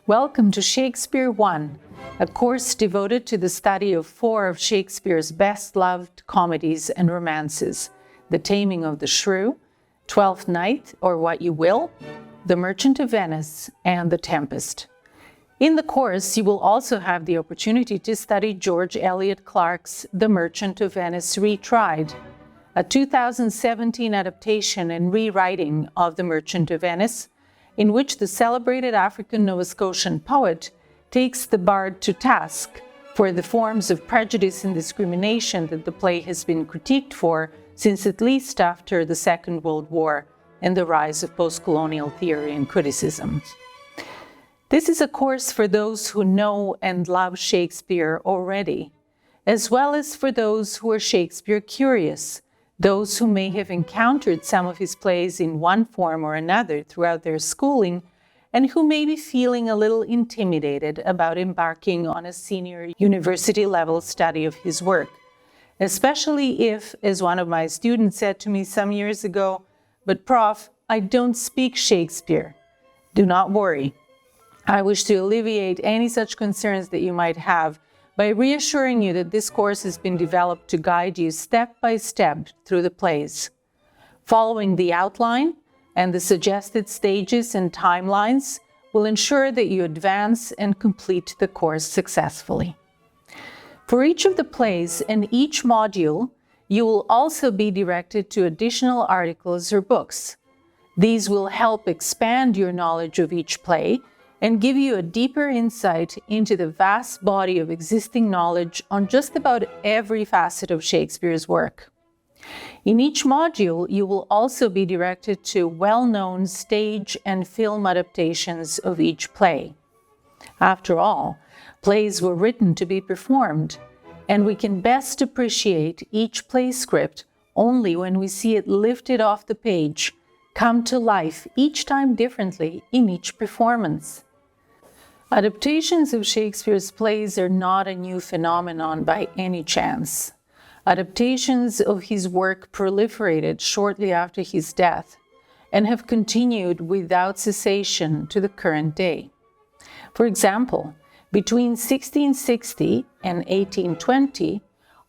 Welcome to Shakespeare 1, a course devoted to the study of 4 of Shakespeare's best-loved comedies and romances: The Taming of the Shrew, Twelfth Night, or What You Will, The Merchant of Venice, and The Tempest. In the course, you will also have the opportunity to study George Eliot Clarke's The Merchant of Venice Retried, a 2017 adaptation and rewriting of The Merchant of Venice, in which the celebrated African Nova Scotian poet takes the bard to task for the forms of prejudice and discrimination that the play has been critiqued for since at least after the Second World War and the rise of post-colonial theory and criticism. This is a course for those who know and love Shakespeare already, as well as for those who are Shakespeare curious, those who may have encountered some of his plays in one form or another throughout their schooling, and who may be feeling a little intimidated about embarking on a senior university-level study of his work, especially if, as one of my students said to me some years ago, "But Prof, I don't speak Shakespeare." Do not worry. I wish to alleviate any such concerns that you might have by reassuring you that this course has been developed to guide you step by step through the plays. Following the outline and the suggested stages and timelines will ensure that you advance and complete the course successfully. For each of the plays and each module, you will also be directed to additional articles or books. These will help expand your knowledge of each play and give you a deeper insight into the vast body of existing knowledge on just about every facet of Shakespeare's work. In each module, you will also be directed to well-known stage and film adaptations of each play. After all, plays were written to be performed, and we can best appreciate each play script only when we see it lifted off the page, come to life each time differently in each performance. Adaptations of Shakespeare's plays are not a new phenomenon by any chance. Adaptations of his work proliferated shortly after his death and have continued without cessation to the current day. For example, between 1660 and 1820,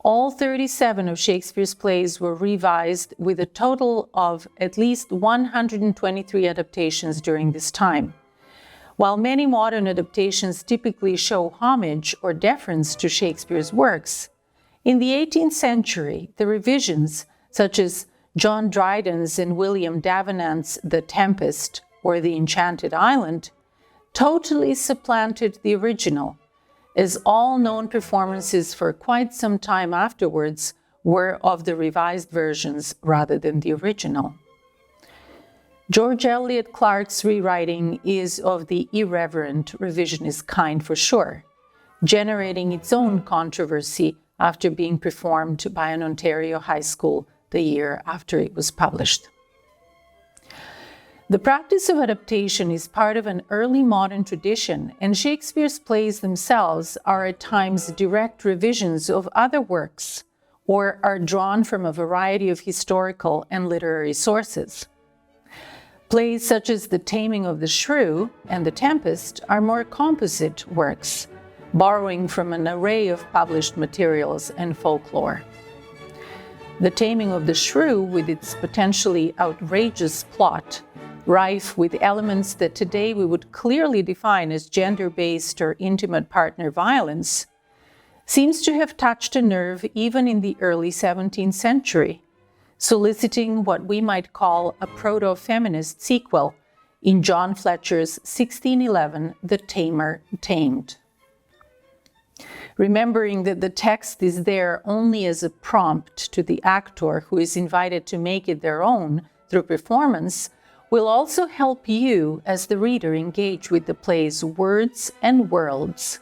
all 37 of Shakespeare's plays were revised, with a total of at least 123 adaptations during this time. While many modern adaptations typically show homage or deference to Shakespeare's works, in the 18th century, the revisions, such as John Dryden's and William Davenant's The Tempest or The Enchanted Island, totally supplanted the original, as all known performances for quite some time afterwards were of the revised versions rather than the original. George Eliot Clarke's rewriting is of the irreverent revisionist kind for sure, generating its own controversy after being performed by an Ontario high school the year after it was published. The practice of adaptation is part of an early modern tradition, and Shakespeare's plays themselves are at times direct revisions of other works, or are drawn from a variety of historical and literary sources. Plays such as The Taming of the Shrew and The Tempest are more composite works, borrowing from an array of published materials and folklore. The Taming of the Shrew, with its potentially outrageous plot, rife with elements that today we would clearly define as gender-based or intimate partner violence, seems to have touched a nerve even in the early 17th century, soliciting what we might call a proto-feminist sequel in John Fletcher's 1611 The Tamer Tamed. Remembering that the text is there only as a prompt to the actor who is invited to make it their own through performance will also help you as the reader engage with the play's words and worlds.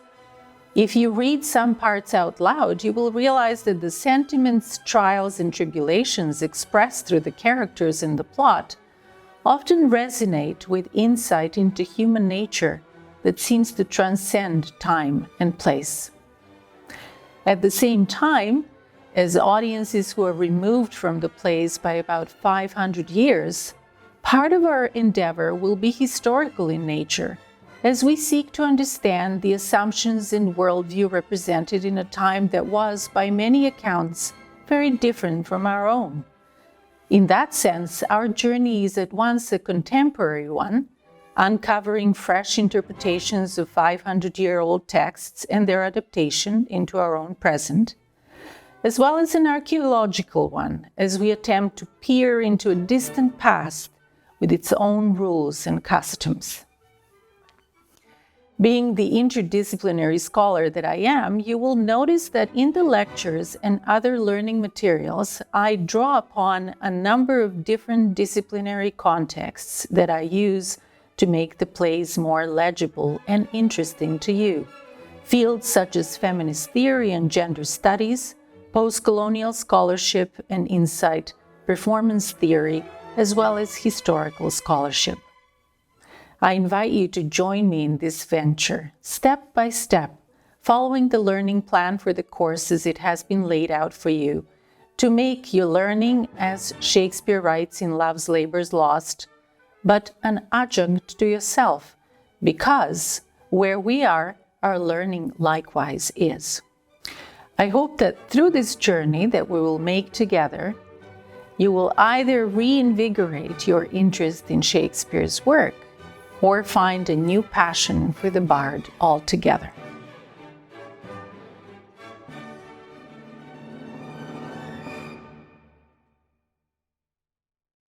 If you read some parts out loud, you will realize that the sentiments, trials, and tribulations expressed through the characters in the plot often resonate with insight into human nature that seems to transcend time and place. At the same time, as audiences who are removed from the plays by about 500 years, part of our endeavor will be historical in nature, as we seek to understand the assumptions and worldview represented in a time that was, by many accounts, very different from our own. In that sense, our journey is at once a contemporary one, uncovering fresh interpretations of 500-year-old texts and their adaptation into our own present, as well as an archaeological one, as we attempt to peer into a distant past with its own rules and customs. Being the interdisciplinary scholar that I am, you will notice that in the lectures and other learning materials, I draw upon a number of different disciplinary contexts that I use to make the plays more legible and interesting to you. Fields such as feminist theory and gender studies, post-colonial scholarship and insight, performance theory, as well as historical scholarship. I invite you to join me in this venture, step by step, following the learning plan for the course as it has been laid out for you, to make your learning, as Shakespeare writes in Love's Labour's Lost, but an adjunct to yourself, because where we are, our learning likewise is. I hope that through this journey that we will make together, you will either reinvigorate your interest in Shakespeare's work or find a new passion for the bard altogether.